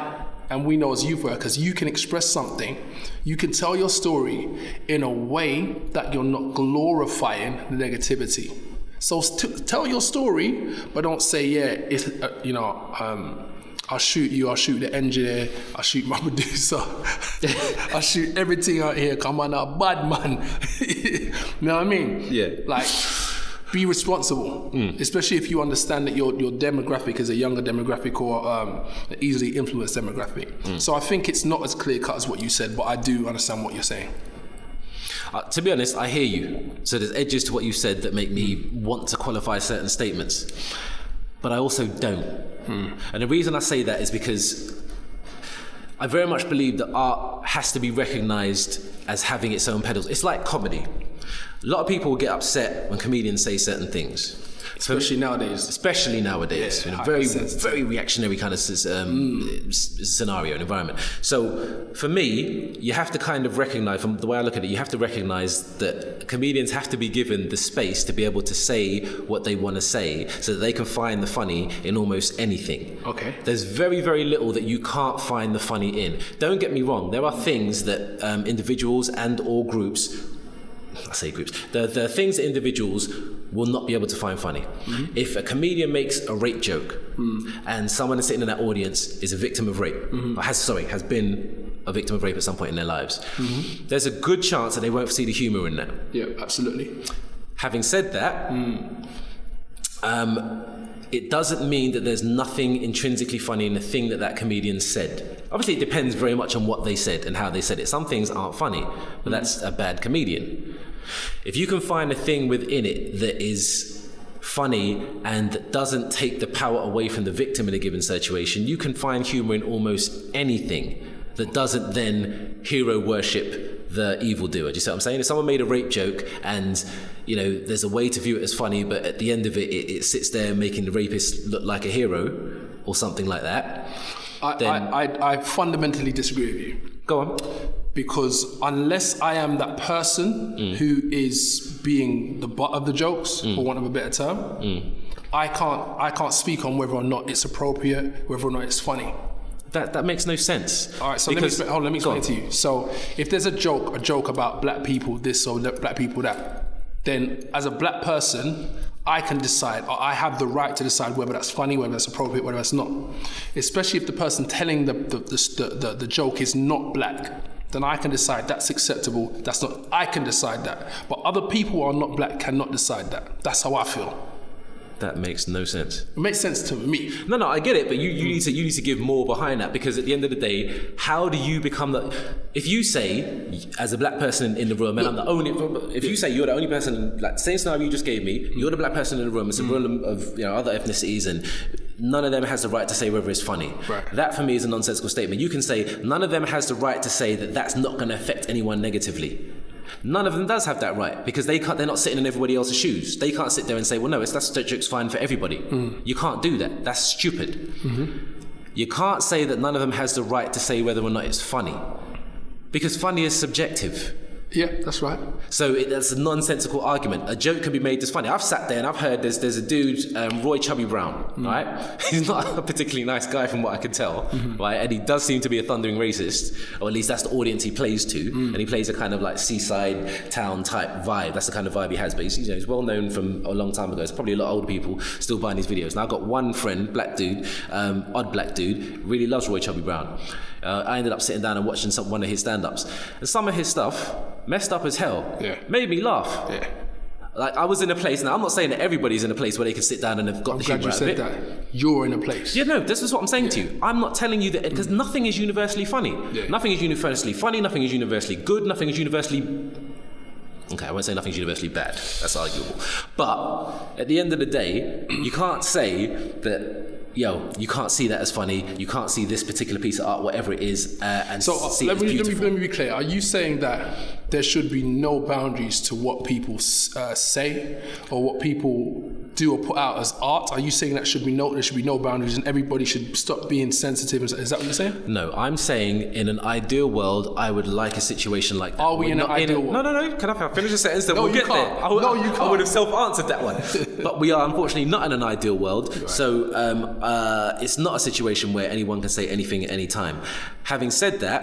And we know as youth workers, you can express something, you can tell your story in a way that you're not glorifying the negativity. So tell your story, but don't say, it's, I'll shoot you, I'll shoot the engineer, I'll shoot my producer, I'll shoot everything out here, come on, a bad man. You know what I mean? Yeah. Like, be responsible, especially if you understand that your demographic is a younger demographic or an easily influenced demographic. So I think it's not as clear cut as what you said, but I do understand what you're saying. To be honest, I hear you. So there's edges to what you said that make me want to qualify certain statements, but I also don't. And the reason I say that is because I very much believe that art has to be recognized as having its own pedals. It's like comedy. A lot of people get upset when comedians say certain things. Especially nowadays. Yeah, very reactionary kind of scenario and environment. So for me, you have to kind of recognize, from the way I look at it, you have to recognize that comedians have to be given the space to be able to say what they want to say so that they can find the funny in almost anything. Okay. There's very, very little that you can't find the funny in. Don't get me wrong, there are things that individuals and or groups, I say groups, the things that individuals will not be able to find funny. If a comedian makes a rape joke and someone sitting in that audience is a victim of rape, or has been a victim of rape at some point in their lives, there's a good chance that they won't see the humor in that. Yeah, absolutely. Having said that, it doesn't mean that there's nothing intrinsically funny in the thing that comedian said. Obviously, it depends very much on what they said and how they said it. Some things aren't funny, but that's a bad comedian. If you can find a thing within it that is funny and that doesn't take the power away from the victim in a given situation, you can find humor in almost anything that doesn't then hero worship the evildoer. Do you see what I'm saying? If someone made a rape joke and there's a way to view it as funny, but at the end of it sits there making the rapist look like a hero or something like that. I fundamentally disagree with you. Go on. Because unless I am that person who is being the butt of the jokes, for want of a better term, I can't speak on whether or not it's appropriate, whether or not it's funny. That makes no sense. All right, so let me explain to you. So if there's a joke about black people this or black people that, then as a black person, I can decide, or I have the right to decide whether that's funny, whether that's appropriate, whether that's not. Especially if the person telling the joke is not black, then I can decide that's acceptable, that's not. I can decide that. But other people who are not black cannot decide that. That's how I feel. That makes no sense. It makes sense to me. No, I get it, but you need to give more behind that, because at the end of the day, how do you become the? If you say, as a black person in the room, and I'm the only, if you say you're the only person, like the same scenario you just gave me, you're the black person in the room, it's a room of other ethnicities, and none of them has the right to say whether it's funny. Right. That for me is a nonsensical statement. You can say none of them has the right to say that that's not going to affect anyone negatively. None of them does have that right, because they're not sitting in everybody else's shoes. They can't sit there and say, well, no, that joke's fine for everybody. You can't do that. That's stupid. You can't say that none of them has the right to say whether or not it's funny, because funny is subjective. Yeah, that's right. So that's a nonsensical argument. A joke can be made as funny. I've sat there and I've heard there's a dude, Roy Chubby Brown, right? He's not a particularly nice guy from what I could tell, right? And he does seem to be a thundering racist, or at least that's the audience he plays to. And he plays a kind of like seaside town type vibe. That's the kind of vibe he has. But he's well known from a long time ago. It's probably a lot of older people still buying his videos. Now I've got one friend, black dude, odd black dude, really loves Roy Chubby Brown. I ended up sitting down and watching one of his stand-ups. And some of his stuff, messed up as hell, made me laugh. Yeah. Like, I was in a place, now I'm not saying that everybody's in a place where they can sit down and have got the humor out of it. I'm glad you said that. You're in a place. Yeah, no, this is what I'm saying to you. I'm not telling you that, because nothing is universally funny. Yeah. Nothing is universally funny, nothing is universally good, nothing is universally... Okay, I won't say nothing's universally bad. That's arguable. But at the end of the day, you can't say that, you can't see that as funny, you can't see this particular piece of art, whatever it is, and see it as beautiful. Let me be clear. Are you saying that there should be no boundaries to what people say or what people do or put out as art? Are you saying that there should be no boundaries and everybody should stop being sensitive? Is that what you're saying? No, I'm saying in an ideal world, I would like a situation like that. Are we in an ideal world? No. Can I finish the sentence? Then we'll get there. You can't. I would have self-answered that one. But we are unfortunately not in an ideal world. Right. So it's not a situation where anyone can say anything at any time. Having said that,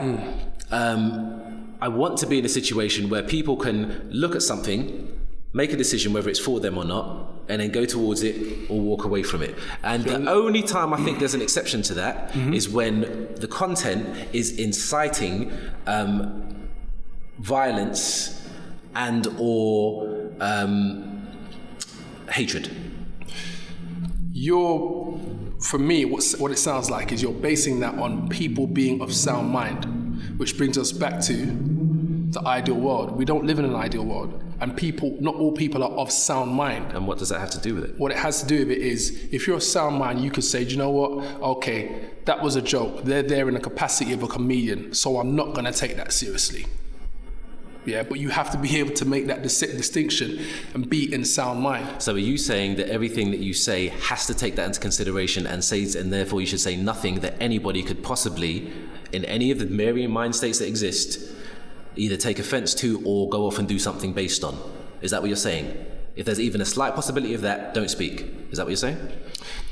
I want to be in a situation where people can look at something make a decision whether it's for them or not, and then go towards it or walk away from it. And the only time I think there's an exception to that is when the content is inciting violence and or hatred. For me, what it sounds like is you're basing that on people being of sound mind, which brings us back to the ideal world. We don't live in an ideal world, and not all people are of sound mind. And what does that have to do with it? What it has to do with it is, if you're of sound mind, you could say, do you know what? Okay, that was a joke. They're there in the capacity of a comedian, so I'm not going to take that seriously. Yeah, but you have to be able to make that distinction and be in sound mind. So are you saying that everything that you say has to take that into consideration and therefore you should say nothing that anybody could possibly, in any of the myriad mind states that exist, either take offense to or go off and do something based on? Is that what you're saying? If there's even a slight possibility of that, don't speak. Is that what you're saying?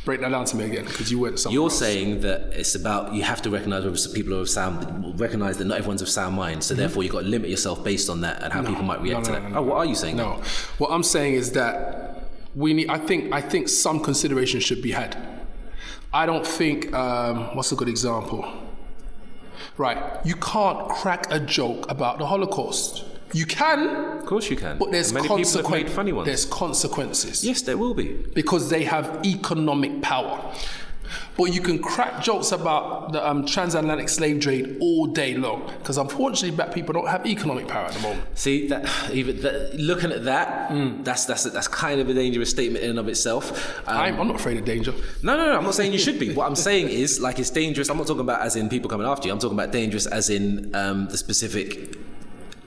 Break that down to me again, because you went somewhere You're else. saying that it's about, you have to recognize whether people are of sound, recognize that not everyone's of sound mind, so therefore you've got to limit yourself based on that and how people might react to that. Oh, what are you saying? No, what I'm saying is that I think some consideration should be had. I don't think, what's a good example? Right, you can't crack a joke about the Holocaust. You can. Of course you can. But there's many people have made funny ones. There's consequences. Yes, there will be. Because they have economic power. But you can crack jokes about the transatlantic slave trade all day long, because unfortunately black people don't have economic power at the moment. See, looking at that, that's kind of a dangerous statement in and of itself. I'm not afraid of danger. No, I'm not saying you should be. What I'm saying is, like, it's dangerous. I'm not talking about as in people coming after you. I'm talking about dangerous as in the specific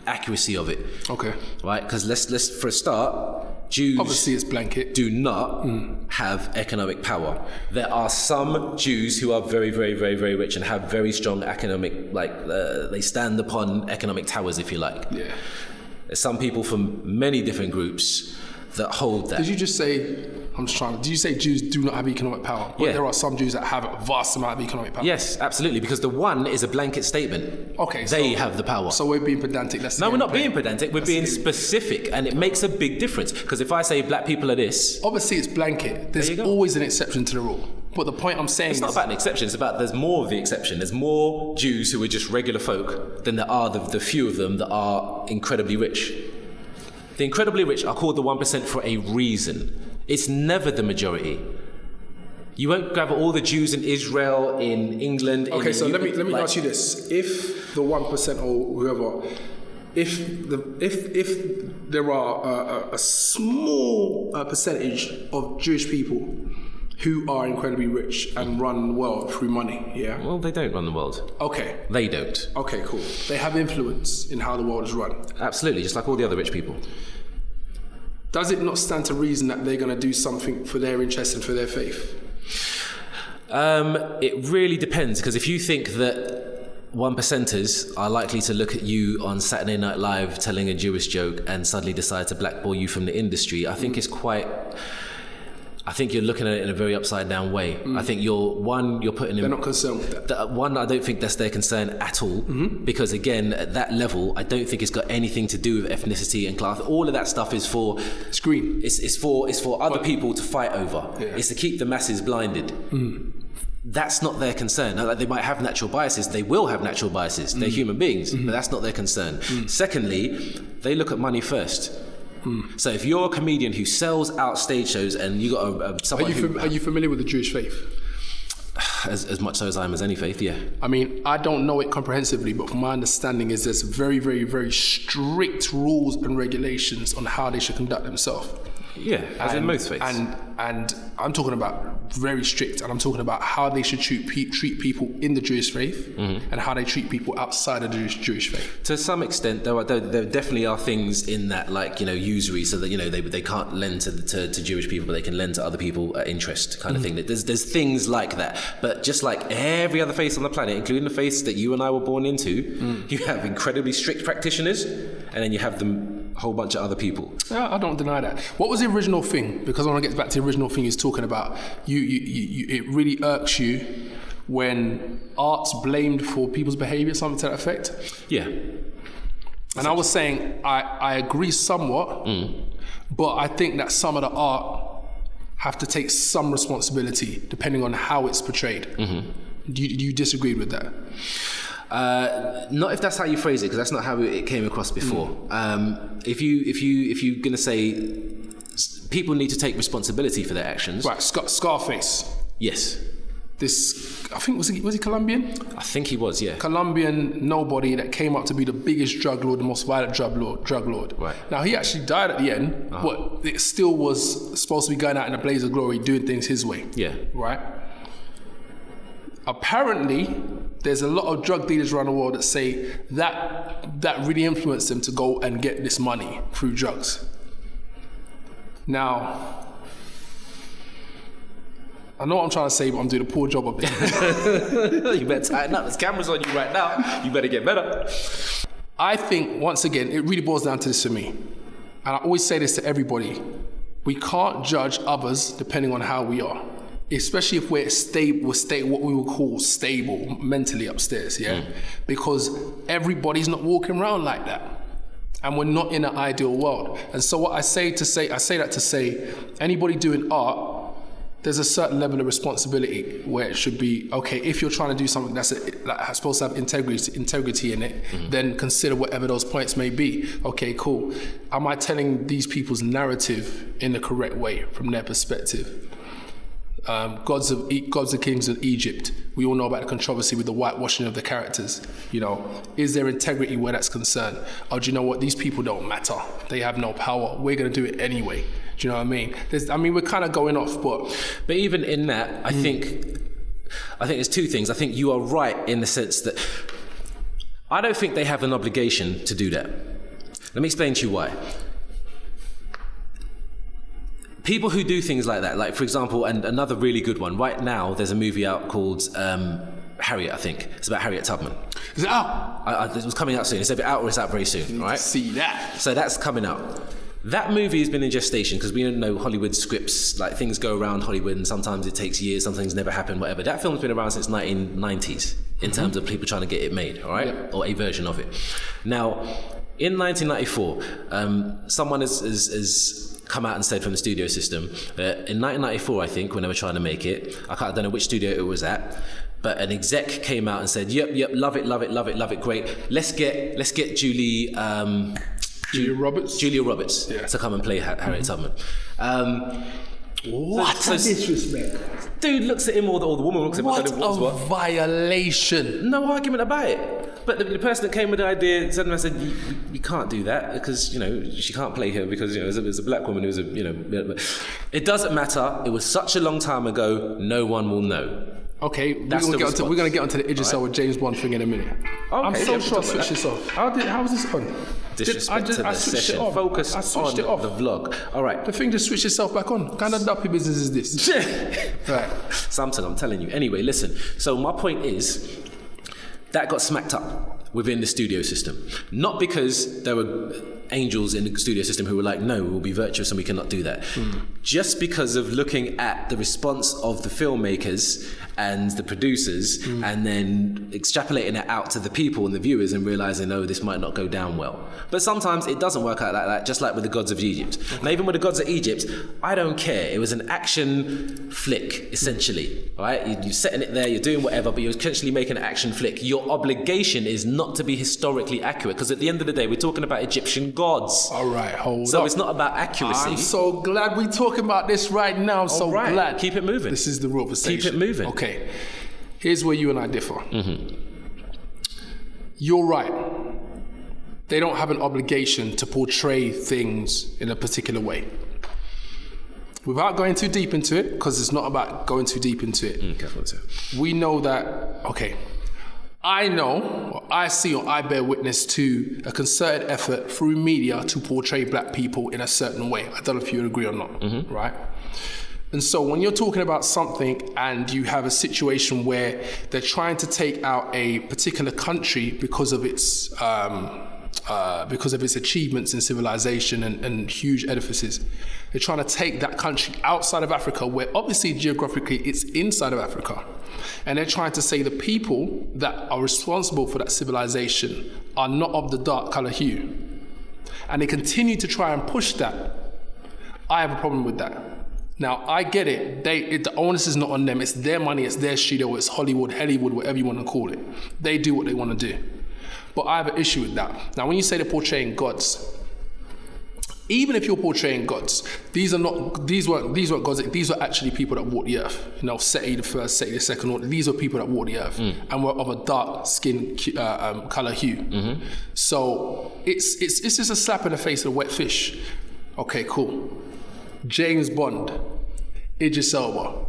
accuracy of it. Okay. Right? Because let's for a start, Jews obviously it's blanket. Do not have economic power. There are some Jews who are very, very, very, very rich and have very strong economic, they stand upon economic towers, if you like. Yeah. There's some people from many different groups that hold that. Did you just say, did you say Jews do not have economic power? But there are some Jews that have a vast amount of economic power. Yes, absolutely, because the one is a blanket statement. Okay. They have the power. So we're being pedantic. No, we're not being pedantic, we're being specific, and it makes a big difference. Because if I say black people are this... Obviously it's blanket. There's always an exception to the rule. But the point I'm saying it's not about an exception, it's about there's more of the exception. There's more Jews who are just regular folk than there are the few of them that are incredibly rich. The incredibly rich are called the 1% for a reason. It's never the majority. You won't gather all the Jews in Israel, in England. Okay, so let me ask you this: if the 1% or whoever, if there are a small percentage of Jewish people who are incredibly rich and run the world through money, yeah? Well, they don't run the world. Okay. They don't. Okay, cool. They have influence in how the world is run. Absolutely, just like all the other rich people. Does it not stand to reason that they're going to do something for their interest and for their faith? It really depends, because if you think that 1%ers are likely to look at you on Saturday Night Live telling a Jewish joke and suddenly decide to blackball you from the industry, I think I think you're looking at it in a very upside down way. I think you're putting in... They're not concerned with that. One, I don't think that's their concern at all, because again, at that level, I don't think it's got anything to do with ethnicity and class. All of that stuff is for... It's green. It's for other people to fight over. Yeah. It's to keep the masses blinded. That's not their concern. Now, like, they might have natural biases. They will have natural biases. They're human beings, but that's not their concern. Secondly, they look at money first. So if you're a comedian who sells out stage shows and you got someone Are you familiar with the Jewish faith? As much so as I am as any faith, yeah. I mean, I don't know it comprehensively, but from my understanding is there's very, very, very strict rules and regulations on how they should conduct themselves. Yeah, as in most faiths. And I'm talking about very strict, and I'm talking about how they should treat people in the Jewish faith and how they treat people outside of the Jewish faith. To some extent, there definitely are things in that, like, usury, so that they can't lend to Jewish people, but they can lend to other people at interest, kind of thing. There's things like that, but just like every other faith on the planet, including the faiths that you and I were born into, you have incredibly strict practitioners, and then you have a whole bunch of other people. Yeah, I don't deny that. What was the original thing? Because I want to get back to the original thing he's talking about. It really irks you when art's blamed for people's behaviour, something to that effect. Yeah. And I was saying, I agree somewhat, but I think that some of the art have to take some responsibility depending on how it's portrayed. Do you disagree with that? Not if that's how you phrase it, because that's not how it came across before. If you're gonna say people need to take responsibility for their actions, Right, Scarface. yes, I think was he Colombian? I think he was, yeah. Colombian nobody that came up to be the biggest drug lord, the most violent drug lord. Right. Now he actually died at the end, but it still was supposed to be going out in a blaze of glory, doing things his way. Yeah. Right. Apparently, there's a lot of drug dealers around the world that say that really influenced them to go and get this money through drugs. Now, I know what I'm trying to say, but I'm doing a poor job of it. You better tighten up. There's cameras on you right now. You better get better. I think, once again, it really boils down to this for me. And I always say this to everybody. We can't judge others depending on how we are. Especially if we're stable, what we would call stable mentally upstairs, yeah? Because everybody's not walking around like that. And we're not in an ideal world. And so what I say that to say, anybody doing art, there's a certain level of responsibility where it should be, okay, if you're trying to do something that's supposed to have integrity in it, then consider whatever those points may be. Okay, cool. Am I telling these people's narrative in the correct way from their perspective? Gods of Kings of Egypt. We all know about the controversy with the whitewashing of the characters. You know, is there integrity where that's concerned? Oh, do you know what? These people don't matter. They have no power. We're going to do it anyway. Do you know what I mean? We're kind of going off, but even in that, I think there's two things. I think you are right in the sense that I don't think they have an obligation to do that. Let me explain to you why. People who do things like that, like for example, and another really good one, right now there's a movie out called Harriet, I think. It's about Harriet Tubman. Is it out? It was coming out soon. It's either out or it's out very soon, right? See that. So that's coming out. That movie has been in gestation because we don't know Hollywood scripts, like things go around Hollywood and sometimes it takes years, some things never happen, whatever. That film's been around since 1990s in terms of people trying to get it made, all right? Yep. Or a version of it. Now, in 1994, someone has come out and said from the studio system that in 1994, I think, when they were trying to make it, I don't know which studio it was at, but an exec came out and said, yep, love it, great. Let's get Julia Roberts to come and play Harriet Tubman. What a disrespect. Dude looks at him, or the woman looks at him. What a violation. No argument about it. But the person that came with the idea said, you can't do that because, you know, she can't play her because, you know, there's a black woman who's it doesn't matter. It was such a long time ago, no one will know. Okay, we're going to get onto the Idris Elba James Bond thing in a minute. Okay, I'm so sure I switched this off. How was this on? Disrespect to the session. Focus on the vlog. All right. The thing just switched itself back on. What kind of duppy business is this? Right. Something, I'm telling you. Anyway, listen. So my point is, that got smacked up within the studio system. Not because there were angels in the studio system who were like, no, we'll be virtuous and we cannot do that. Just because of looking at the response of the filmmakers and the producers and then extrapolating it out to the people and the viewers and realizing, oh, this might not go down well. But sometimes it doesn't work out like that, just like with the Gods of Egypt. Now, even with the Gods of Egypt, I don't care. It was an action flick, essentially, right? You're setting it there, you're doing whatever, but you're essentially making an action flick. Your obligation is not to be historically accurate, because at the end of the day, we're talking about Egyptian gods. All right, hold up. So it's not about accuracy. I'm so glad we're talking about this right now. I'm so glad. Keep it moving. This is the Realversation. Keep it moving. Okay. Here's where you and I differ. You're right. They don't have an obligation to portray things in a particular way. Without going too deep into it, because it's not about going too deep into it. We know that, okay, I know, or I see, or I bear witness to a concerted effort through media to portray black people in a certain way. I don't know if you would agree or not, right? And so when you're talking about something and you have a situation where they're trying to take out a particular country because of its because of its achievements in civilization and huge edifices. They're trying to take that country outside of Africa, where obviously geographically it's inside of Africa. And they're trying to say the people that are responsible for that civilization are not of the dark color hue. And they continue to try and push that. I have a problem with that. Now, I get it. The onus is not on them. It's their money, it's their studio, it's Hollywood, whatever you want to call it. They do what they want to do. But I have an issue with that. Now, when you say they're portraying gods, even if you're portraying gods, these weren't gods. These were actually people that walked the earth. You know, Seti the first, Seti the second. These were people that walked the earth and were of a dark skin color hue. Mm-hmm. So it's just a slap in the face of a wet fish. Okay, cool. James Bond, Idris Elba.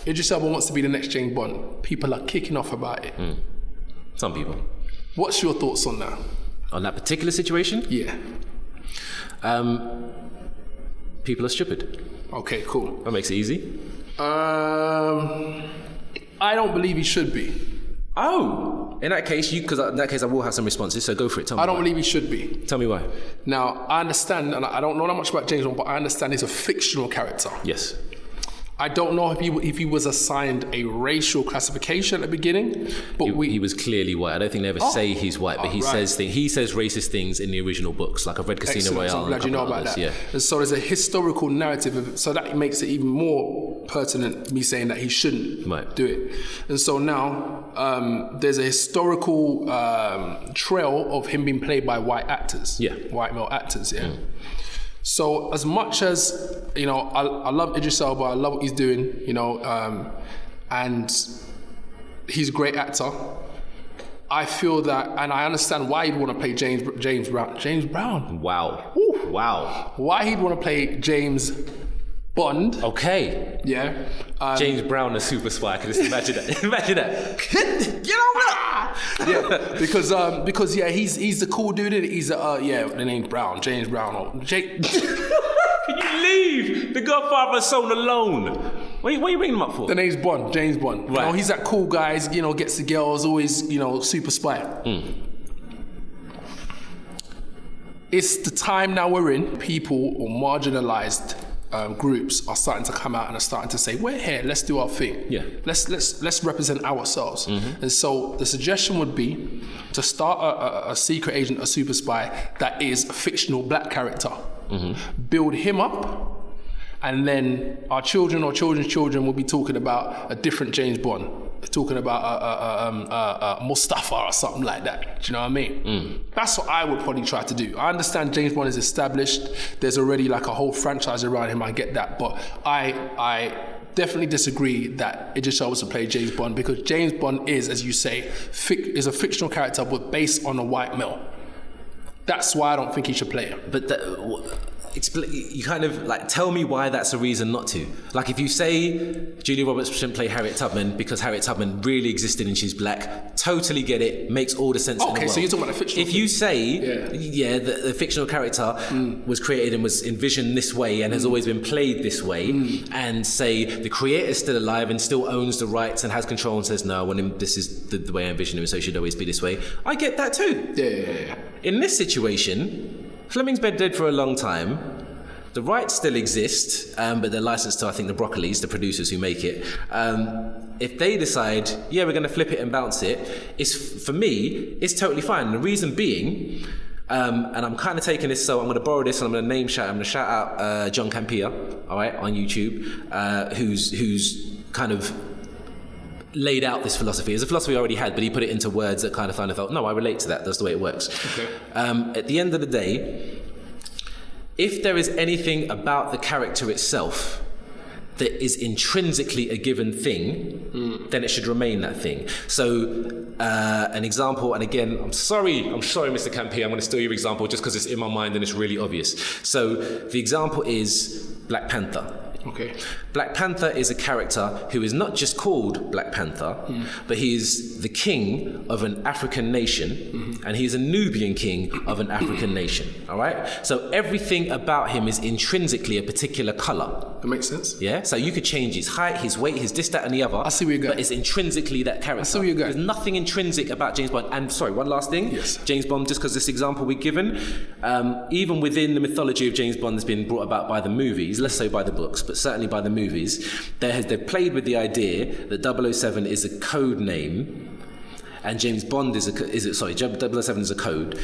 Idris Elba wants to be the next James Bond. People are kicking off about it. Some people. What's your thoughts on that? On that particular situation? Yeah. People are stupid. Okay, cool. That makes it easy. I don't believe he should be. Oh, in that case, I will have some responses. So go for it. Tell me. I don't believe he should be. Tell me why. Now, I understand, and I don't know that much about James Bond, but I understand he's a fictional character. Yes. I don't know if he was assigned a racial classification at the beginning, but he was clearly white. I don't think they ever say he's white, but he says racist things in the original books. Like I've read Casino Royale. I'm glad you know about that. Yeah. And so there's a historical narrative, so that makes it even more pertinent. Me saying that he shouldn't do it. And so now there's a historical trail of him being played by white actors. Yeah. White male actors. Yeah. So as much as, you know, I love Idris Elba, I love what he's doing, you know, and he's a great actor. I feel that, and I understand why he'd want to play James Brown. James Brown. Wow. Woo. Wow. Why he'd want to play James Bond. Okay. Yeah. James Brown, a super spy. I can just imagine that. Imagine that. Get on up. Yeah, because he's the cool dude. He's the name's Brown, James Brown. Can you leave the Godfather's son alone? What are you bringing him up for? The name's Bond, James Bond. Right. You know, he's that cool guy. You know, gets the girls, always, you know, super spy. It's the time now we're in. People or marginalized groups are starting to come out and are starting to say, we're here, let's do our thing. Yeah. Let's represent ourselves. And so the suggestion would be to start a secret agent, a super spy that is a fictional black character. Build him up, and then our children or children's children will be talking about a different James Bond. Talking about Mustafa or something like that. Do you know what I mean? That's what I would probably try to do. I understand James Bond is established. There's already like a whole franchise around him. I get that, but I definitely disagree that Idris Elba was to play James Bond, because James Bond is, as you say, is a fictional character but based on a white male. That's why I don't think he should play him. But you kind of like tell me why that's a reason not to. Like if you say Julia Roberts shouldn't play Harriet Tubman because Harriet Tubman really existed and she's black, totally get it, makes all the sense in the world. Okay, so you're talking about a fictional. If you say the fictional character was created and was envisioned this way and has always been played this way, and say the creator's still alive and still owns the rights and has control and says, no, I want him, this is the way I envision him, so he should always be this way, I get that too. Yeah. In this situation, Fleming's been dead for a long time. The rights still exist, but they're licensed to, I think, the Broccolis, the producers who make it. If they decide, we're going to flip it and bounce it, for me, it's totally fine. And the reason being, and I'm kind of taking this, so I'm going to borrow this and I'm going to I'm going to shout out John Campea, all right, on YouTube, who's kind of laid out this philosophy. It's a philosophy I already had, but he put it into words that kind of felt, no, I relate to that. That's the way it works. Okay. At the end of the day, if there is anything about the character itself that is intrinsically a given thing, then it should remain that thing. So an example, and again, I'm sorry, Mr. Campea, I'm going to steal your example just because it's in my mind and it's really obvious. So the example is Black Panther. Okay. Black Panther is a character who is not just called Black Panther, but he is the king of an African nation, and he is a Nubian king of an African nation. All right. So everything about him is intrinsically a particular color. That makes sense. Yeah. So you could change his height, his weight, his this, that, and the other. I see where you're going. But it's intrinsically that character. I see where you're going. There's nothing intrinsic about James Bond. And sorry, one last thing. Yes. James Bond, just because this example we're given, even within the mythology of James Bond that's been brought about by the movies, less so by the books, but certainly by the movies, they've played with the idea that 007 is a code name. And James Bond 007 is a code.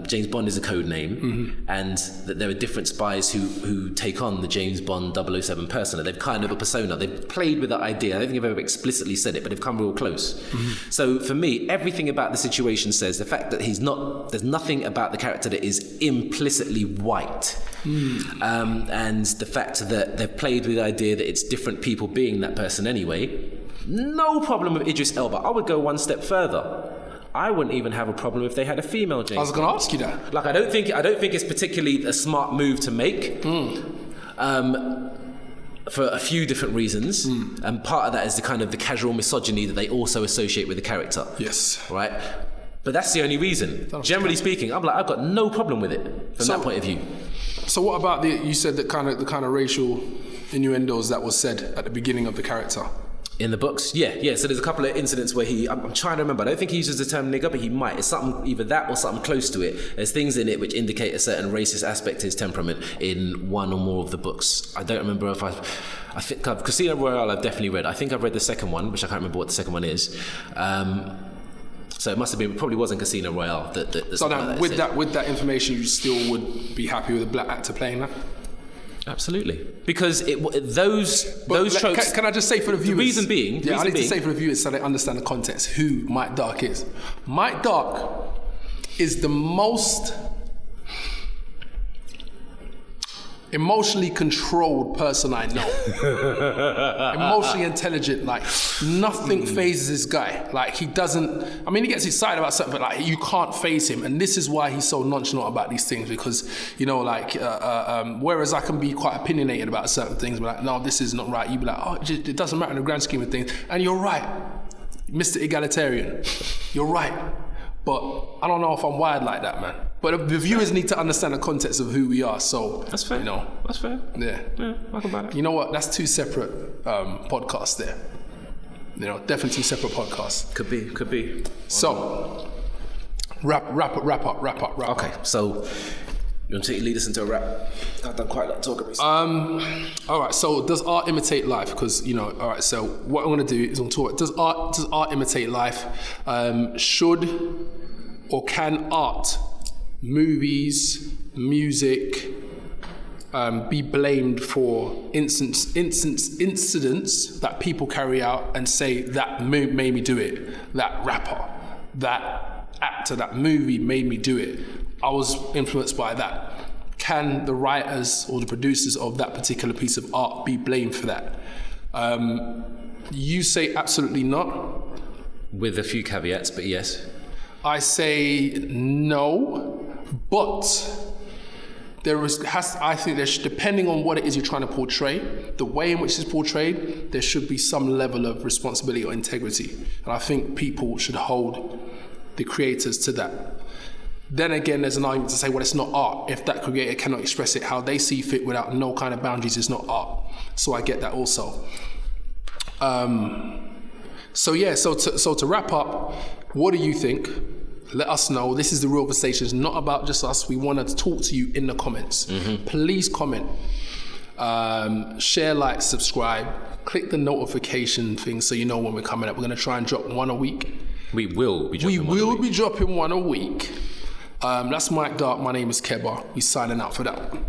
James Bond is a code name, and that there are different spies who take on the James Bond 007 persona. They've kind of a persona. They've played with that idea. I don't think I've ever explicitly said it, but they've come real close. So for me, everything about the situation says the fact that there's nothing about the character that is implicitly white. And the fact that they've played with the idea that it's different people being that person anyway. No problem with Idris Elba. I would go one step further. I wouldn't even have a problem if they had a female James. I was going to ask you that. Like, I don't think it's particularly a smart move to make. For a few different reasons, and part of that is the kind of the casual misogyny that they also associate with the character. Yes. Right. But that's the only reason. Generally speaking, I've got no problem with it from that point of view. So what about you said the kind of racial innuendos that was said at the beginning of the character? In the books, yeah. So there's a couple of incidents where I'm trying to remember. I don't think he uses the term nigger, but he might. It's something, either that or something close to it. There's things in it which indicate a certain racist aspect to his temperament in one or more of the books. I don't remember if I think Casino Royale I've definitely read. I think I've read the second one, which I can't remember what the second one is. So it must have been, it probably wasn't Casino Royale. So now, with that information, you still would be happy with a black actor playing that? Absolutely, because those tropes. Can I just say for the viewers? The reason being, to say for the viewers so they understand the context who Mike Dark is. Mike Dark is the most emotionally controlled person I know. Emotionally intelligent, like nothing phases this guy. Like he gets excited about something, but like you can't phase him. And this is why he's so nonchalant about these things, because whereas I can be quite opinionated about certain things, but like, no, this is not right. You be like, oh, it doesn't matter in the grand scheme of things. And you're right, Mr. Egalitarian. You're right. But I don't know if I'm wired like that, man. But the viewers need to understand the context of who we are. So that's fair. That's fair. Yeah. Talk about it. You know what? That's two separate podcasts there. Definitely two separate podcasts. Could be. So wrap up. Okay. So you want to lead us into a rap? I've done quite a lot of talking recently. All right. So does art imitate life? Because all right. So what I'm going to do is I'm talking. Does art imitate life? Should or can art, movies, music, be blamed for incidents that people carry out and say that made me do it? That rapper, that actor, that movie made me do it. I was influenced by that. Can the writers or the producers of that particular piece of art be blamed for that? You say absolutely not. With a few caveats, but yes. I say no, but I think depending on what it is you're trying to portray, the way in which it's portrayed, there should be some level of responsibility or integrity. And I think people should hold the creators to that. Then again, there's an argument to say, well, it's not art. If that creator cannot express it how they see fit without no kind of boundaries, it's not art. So I get that also. So to wrap up, what do you think? Let us know. This is the Realversation. It's not about just us. We want to talk to you in the comments. Please comment. Share, like, subscribe. Click the notification thing so you know when we're coming up. We're going to try and drop one a week. We will be dropping dropping one a week. That's Mike Dark. My name is Keba. We're signing out for that one.